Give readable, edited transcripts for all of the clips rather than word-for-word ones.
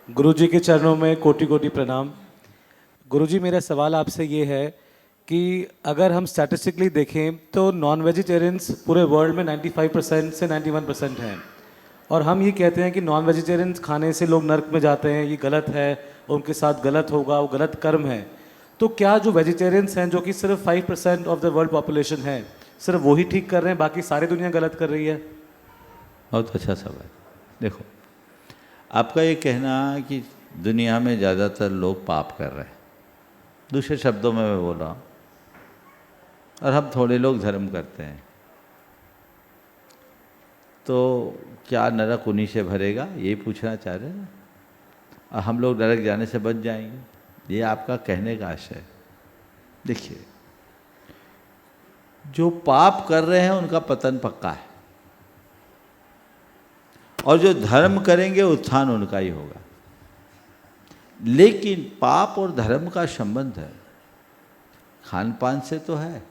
गुरुजी के चरणों में कोटि कोटि प्रणाम। गुरुजी, मेरा सवाल आपसे ये है कि अगर हम स्टैटिस्टिकली देखें तो नॉन वेजिटेरियंस पूरे वर्ल्ड में 95% से 91% हैं, और हम ये कहते हैं कि नॉन वेजिटेरियंस खाने से लोग नर्क में जाते हैं, ये गलत है, उनके साथ गलत होगा, वो गलत कर्म है। तो क्या जो वेजिटेरियंस हैं, जो कि सिर्फ 5% ऑफ द वर्ल्ड पॉपुलेशन है, सिर्फ वही ठीक कर रहे हैं, बाकी सारी दुनिया गलत कर रही है? बहुत अच्छा सवाल। देखो, आपका ये कहना कि दुनिया में ज़्यादातर लोग पाप कर रहे हैं, दूसरे शब्दों में मैं बोल रहा हूँ, और हम थोड़े लोग धर्म करते हैं, तो क्या नरक उन्हीं से भरेगा, ये पूछना चाह रहे हैं ना? और हम लोग नरक जाने से बच जाएंगे, ये आपका कहने का आशय है। देखिए, जो पाप कर रहे हैं उनका पतन पक्का है, और जो धर्म करेंगे उत्थान उनका ही होगा। लेकिन पाप और धर्म का संबंध है खान पान से तो है,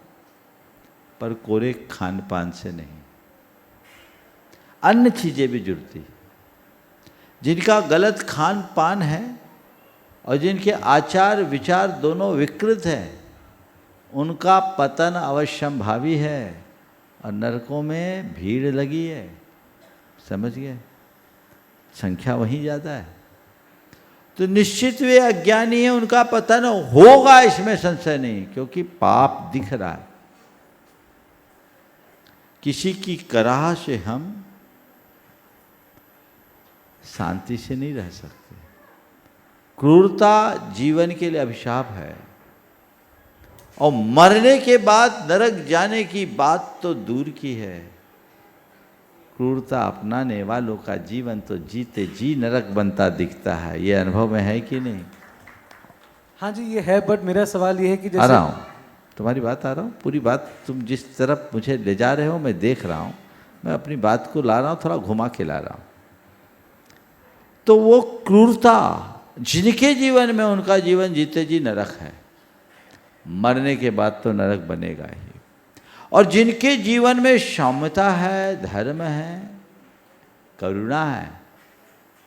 पर कोरे खान पान से नहीं। अन्य चीजें भी जुड़ती। जिनका गलत खान पान है और जिनके आचार विचार दोनों विकृत हैं, उनका पतन अवश्यंभावी है, और नरकों में भीड़ लगी है। समझ गए? संख्या वहीं ज़्यादा है, तो निश्चित वे अज्ञानी है, उनका पतन होगा, इसमें संशय नहीं, क्योंकि पाप दिख रहा है। किसी की कराह से हम शांति से नहीं रह सकते। क्रूरता जीवन के लिए अभिशाप है, और मरने के बाद नरक जाने की बात तो दूर की है। क्रूरता अपनाने वालों का जीवन तो जीते जी नरक बनता दिखता है। ये अनुभव में है कि नहीं? हाँ जी, ये है, बट मेरा सवाल ये है कि आ जैसे रहा हूँ, तुम्हारी बात आ रहा हूँ, पूरी बात तुम जिस तरफ मुझे ले जा रहे हो मैं देख रहा हूँ, मैं अपनी बात को ला रहा हूँ, थोड़ा घुमा के ला रहा हूँ। तो वो क्रूरता जिनके जीवन में, उनका जीवन जीते जी नरक है, मरने के बाद तो नरक बनेगा ही। और जिनके जीवन में क्षमता है, धर्म है, करुणा है,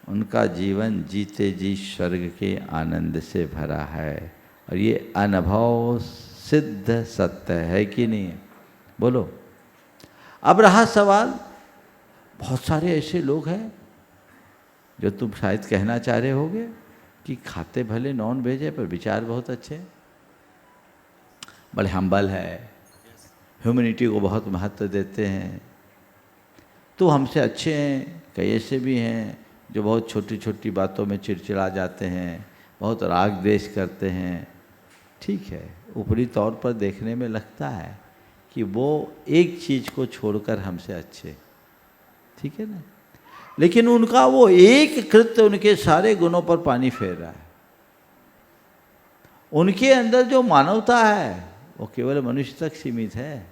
उनका जीवन जीते जी स्वर्ग के आनंद से भरा है। और ये अनुभव सिद्ध सत्य है कि नहीं? बोलो। अब रहा सवाल, बहुत सारे ऐसे लोग हैं जो तुम शायद कहना चाह रहे होगे कि खाते भले नॉन वेज है, पर विचार बहुत अच्छे हैं, बड़े हम्बल है, ह्यूमैनिटी को बहुत महत्व देते हैं, तो हमसे अच्छे हैं। कई ऐसे भी हैं जो बहुत छोटी छोटी बातों में चिड़चिड़ा जाते हैं, बहुत राग द्वेष करते हैं। ठीक है, ऊपरी तौर पर देखने में लगता है कि वो एक चीज़ को छोड़कर हमसे अच्छे, ठीक है ना? लेकिन उनका वो एक कृत्य उनके सारे गुणों पर पानी फेर रहा है। उनके अंदर जो मानवता है वो केवल मनुष्य तक सीमित है,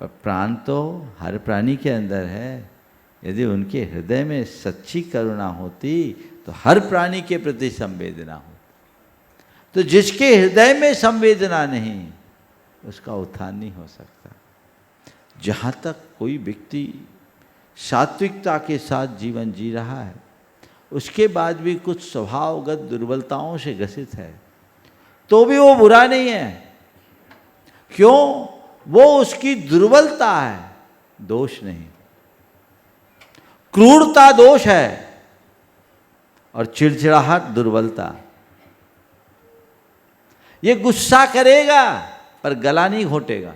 पर प्राण तो हर प्राणी के अंदर है। यदि उनके हृदय में सच्ची करुणा होती तो हर प्राणी के प्रति संवेदना होती। तो जिसके हृदय में संवेदना नहीं, उसका उत्थान नहीं हो सकता। जहाँ तक कोई व्यक्ति सात्विकता के साथ जीवन जी रहा है, उसके बाद भी कुछ स्वभावगत दुर्बलताओं से ग्रसित है, तो भी वो बुरा नहीं है। क्यों? वो उसकी दुर्बलता है, दोष नहीं। क्रूरता दोष है और चिड़चिड़ाहट दुर्बलता। ये गुस्सा करेगा पर गला नहीं घोटेगा,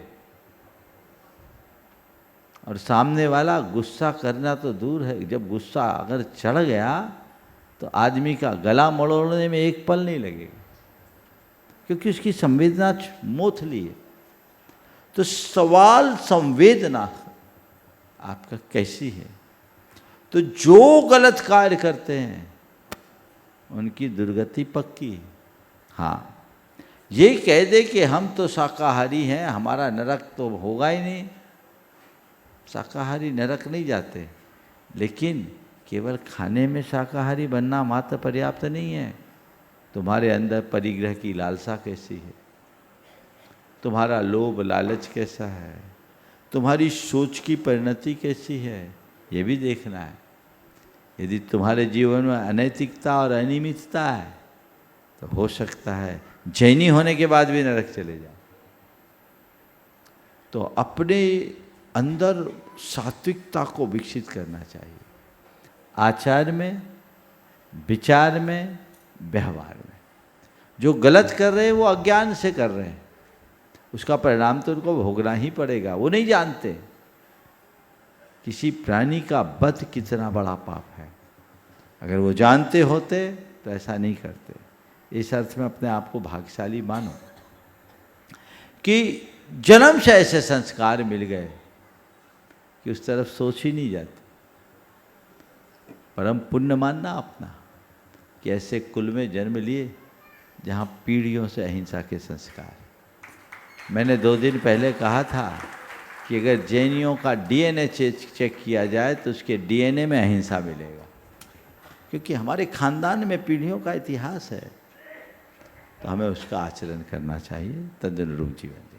और सामने वाला गुस्सा करना तो दूर है, जब गुस्सा अगर चढ़ गया तो आदमी का गला मरोड़ने में एक पल नहीं लगेगा, क्योंकि उसकी संवेदना मोथली है। तो सवाल संवेदना आपका कैसी है? तो जो गलत कार्य करते हैं उनकी दुर्गति पक्की है। हाँ, ये कह दे कि हम तो शाकाहारी हैं, हमारा नरक तो होगा ही नहीं। शाकाहारी नरक नहीं जाते, लेकिन केवल खाने में शाकाहारी बनना मात्र पर्याप्त नहीं है। तुम्हारे अंदर परिग्रह की लालसा कैसी है, तुम्हारा लोभ लालच कैसा है, तुम्हारी सोच की परिणति कैसी है, ये भी देखना है। यदि तुम्हारे जीवन में अनैतिकता और अनियमितता है तो हो सकता है जैनी होने के बाद भी नरक चले जाओ। तो अपने अंदर सात्विकता को विकसित करना चाहिए, आचार में, विचार में, व्यवहार में। जो गलत कर रहे हैं वो अज्ञान से कर रहे हैं, उसका परिणाम तो उनको भोगना ही पड़ेगा। वो नहीं जानते किसी प्राणी का वध कितना बड़ा पाप है। अगर वो जानते होते तो ऐसा नहीं करते। इस अर्थ में अपने आप को भाग्यशाली मानो कि जन्म से ऐसे संस्कार मिल गए कि उस तरफ सोच ही नहीं जाती। परम पुण्य मानना अपना कि ऐसे कुल में जन्म लिए जहाँ पीढ़ियों से अहिंसा के संस्कार। मैंने 2 दिन पहले कहा था कि अगर जैनियों का डीएनए चेक किया जाए तो उसके डीएनए में अहिंसा मिलेगा, क्योंकि हमारे खानदान में पीढ़ियों का इतिहास है। तो हमें उसका आचरण करना चाहिए, तदनुरूप जीवन।